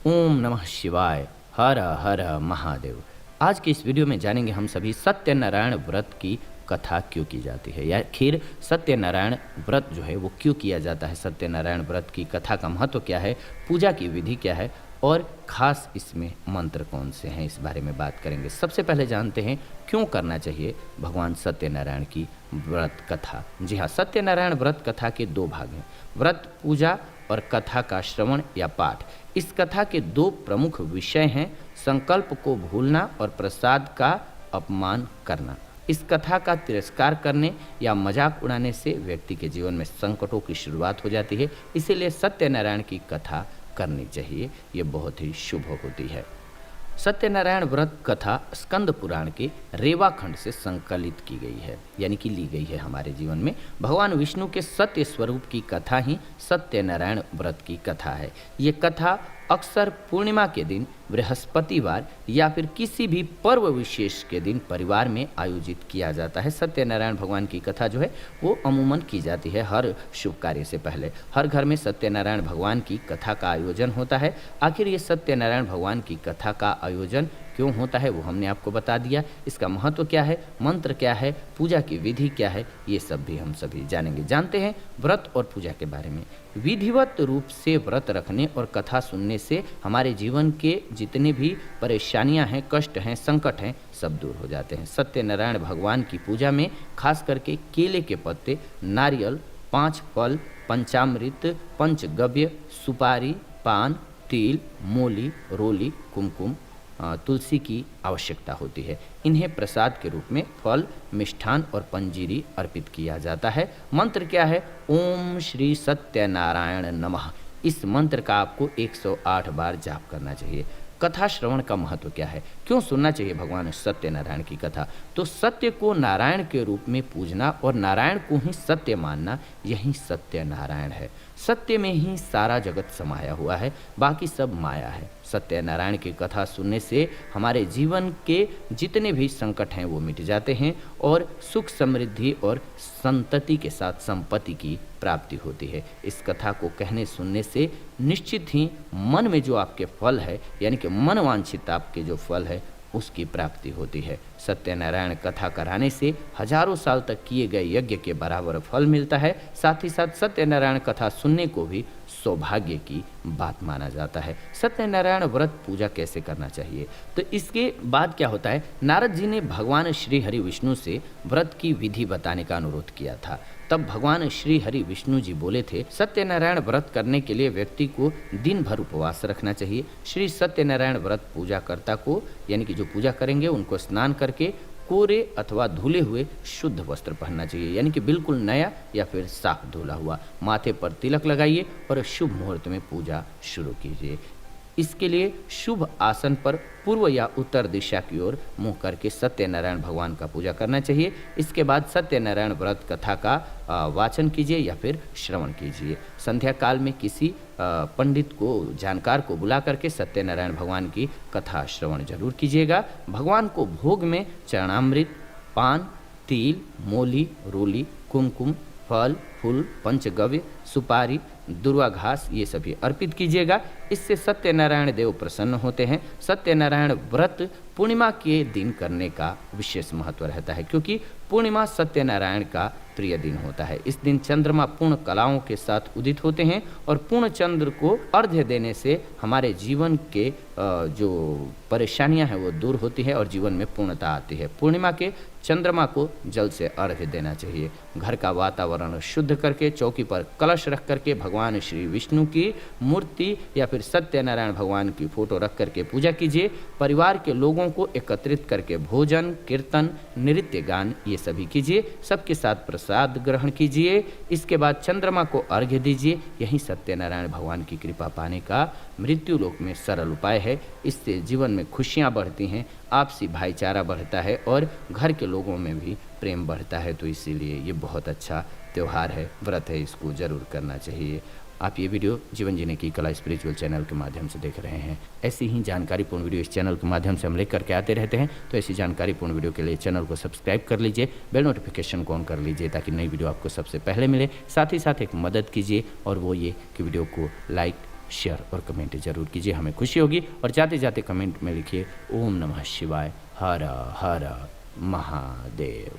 ओम नमः शिवाय। हर हर महादेव। आज की इस वीडियो में जानेंगे हम सभी सत्यनारायण व्रत की कथा क्यों की जाती है, या आखिर सत्यनारायण व्रत जो है वो क्यों किया जाता है। सत्यनारायण व्रत की कथा का महत्व क्या है, पूजा की विधि क्या है और खास इसमें मंत्र कौन से हैं, इस बारे में बात करेंगे। सबसे पहले जानते हैं क्यों करना चाहिए भगवान सत्यनारायण की व्रत कथा। जी हाँ, सत्यनारायण व्रत कथा के दो भाग हैं, व्रत पूजा और कथा का श्रवण या पाठ। इस कथा के दो प्रमुख विषय हैं, संकल्प को भूलना और प्रसाद का अपमान करना। इस कथा का तिरस्कार करने या मजाक उड़ाने से व्यक्ति के जीवन में संकटों की शुरुआत हो जाती है, इसीलिए सत्यनारायण की कथा करनी चाहिए, ये बहुत ही शुभ होती है। सत्यनारायण व्रत कथा स्कंद पुराण के रेवा खंड से संकलित की गई है, यानी कि ली गई है हमारे जीवन में। भगवान विष्णु के सत्य स्वरूप की कथा ही सत्यनारायण व्रत की कथा है। ये कथा अक्सर पूर्णिमा के दिन, बृहस्पतिवार या फिर किसी भी पर्व विशेष के दिन परिवार में आयोजित किया जाता है। सत्यनारायण भगवान की कथा जो है वो अमूमन की जाती है हर शुभ कार्य से पहले। हर घर में सत्यनारायण भगवान की कथा का आयोजन होता है। आखिर ये सत्यनारायण भगवान की कथा का आयोजन क्यों होता है वो हमने आपको बता दिया। इसका महत्व क्या है, मंत्र क्या है, पूजा की विधि क्या है, ये सब भी हम सभी जानेंगे। जानते हैं व्रत और पूजा के बारे में। विधिवत रूप से व्रत रखने और कथा सुनने से हमारे जीवन के जितने भी परेशानियां हैं, कष्ट हैं, संकट हैं, सब दूर हो जाते हैं। सत्यनारायण भगवान की पूजा में खास करके केले के पत्ते, नारियल, 5 फल, पंचामृत, पंचगव्य, सुपारी, पान, तिल, मोली, रोली, कुमकुम, तुलसी की आवश्यकता होती है। इन्हें प्रसाद के रूप में फल, मिष्ठान और पंजीरी अर्पित किया जाता है। मंत्र क्या है, ओम श्री सत्यनारायण नमः। इस मंत्र का आपको 108 बार जाप करना चाहिए। कथा श्रवण का महत्व क्या है, क्यों सुनना चाहिए भगवान सत्यनारायण की कथा। तो सत्य को नारायण के रूप में पूजना और नारायण को ही सत्य मानना, यही सत्यनारायण है। सत्य में ही सारा जगत समाया हुआ है, बाकी सब माया है। सत्यनारायण की कथा सुनने से हमारे जीवन के जितने भी संकट हैं वो मिट जाते हैं और सुख समृद्धि और संतति के साथ संपत्ति की प्राप्ति होती है। इस कथा को कहने सुनने से निश्चित ही मन में जो आपके फल है, यानी कि मन वांछित आपके जो फल है, उसकी प्राप्ति होती है। सत्यनारायण कथा कराने से हजारों साल तक किए गए यज्ञ के बराबर फल मिलता है। साथ ही साथ सत्यनारायण कथा सुनने को भी सौभाग्य की बात माना जाता है। सत्यनारायण व्रत पूजा कैसे करना चाहिए, तो इसके बाद क्या होता है, नारद जी ने भगवान श्री हरि विष्णु से व्रत की विधि बताने का अनुरोध किया था। तब भगवान श्री हरि विष्णु जी बोले थे, सत्यनारायण व्रत करने के लिए व्यक्ति को दिन भर उपवास रखना चाहिए। श्री सत्यनारायण व्रत पूजा कर्ता को, यानी कि जो पूजा करेंगे उनको स्नान करके कोरे अथवा धुले हुए शुद्ध वस्त्र पहनना चाहिए, यानी कि बिल्कुल नया या फिर साफ धुला हुआ। माथे पर तिलक लगाइए और शुभ मुहूर्त में पूजा शुरू कीजिए। इसके लिए शुभ आसन पर पूर्व या उत्तर दिशा की ओर मुंह करके सत्यनारायण भगवान का पूजा करना चाहिए। इसके बाद सत्यनारायण व्रत कथा का वाचन कीजिए या फिर श्रवण कीजिए। संध्या काल में किसी पंडित को, जानकार को बुला करके सत्यनारायण भगवान की कथा श्रवण जरूर कीजिएगा। भगवान को भोग में चरणामृत, पान, तिल, मोली, रोली, कुमकुम, फल, फूल, पंचगव्य, सुपारी, दुर्वा घास, ये सभी अर्पित कीजिएगा। इससे सत्यनारायण देव प्रसन्न होते हैं। सत्यनारायण व्रत पूर्णिमा के दिन करने का विशेष महत्व रहता है, क्योंकि पूर्णिमा सत्यनारायण का प्रिय दिन होता है। इस दिन चंद्रमा पूर्ण कलाओं के साथ उदित होते हैं और पूर्ण चंद्र को अर्घ्य देने से हमारे जीवन के जो परेशानियां हैं वो दूर होती है और जीवन में पूर्णता आती है। पूर्णिमा के चंद्रमा को जल से अर्घ्य देना चाहिए। घर का वातावरण शुद्ध करके चौकी पर कलश रख करके भगवान श्री विष्णु की मूर्ति या फिर सत्यनारायण भगवान की फोटो रख करके पूजा कीजिए। परिवार के लोगों को एकत्रित करके भोजन, कीर्तन, नृत्य गान ये सभी कीजिए। सबके साथ प्रसाद ग्रहण कीजिए। इसके बाद चंद्रमा को अर्घ्य दीजिए। यही सत्यनारायण भगवान की कृपा पाने का मृत्यु लोक में सरल उपाय है। इससे जीवन में खुशियाँ बढ़ती हैं, आपसी भाईचारा बढ़ता है और घर के लोगों में भी प्रेम बढ़ता है। तो इसीलिए ये बहुत अच्छा त्यौहार है, व्रत है, इसको ज़रूर करना चाहिए। आप ये वीडियो जीवन जीने की कला स्पिरिचुअल चैनल के माध्यम से देख रहे हैं। ऐसी ही जानकारीपूर्ण वीडियो इस चैनल के माध्यम से हम लेकर के आते रहते हैं। तो ऐसी जानकारीपूर्ण वीडियो के लिए चैनल को सब्सक्राइब कर लीजिए, बेल नोटिफिकेशन को ऑन कर लीजिए ताकि नई वीडियो आपको सबसे पहले मिले। साथ ही साथ एक मदद कीजिए और वो ये कि वीडियो को लाइक, शेयर और कमेंट जरूर कीजिए, हमें खुशी होगी। और जाते जाते कमेंट में लिखिए ओम नमः शिवाय, हर हर महादेव।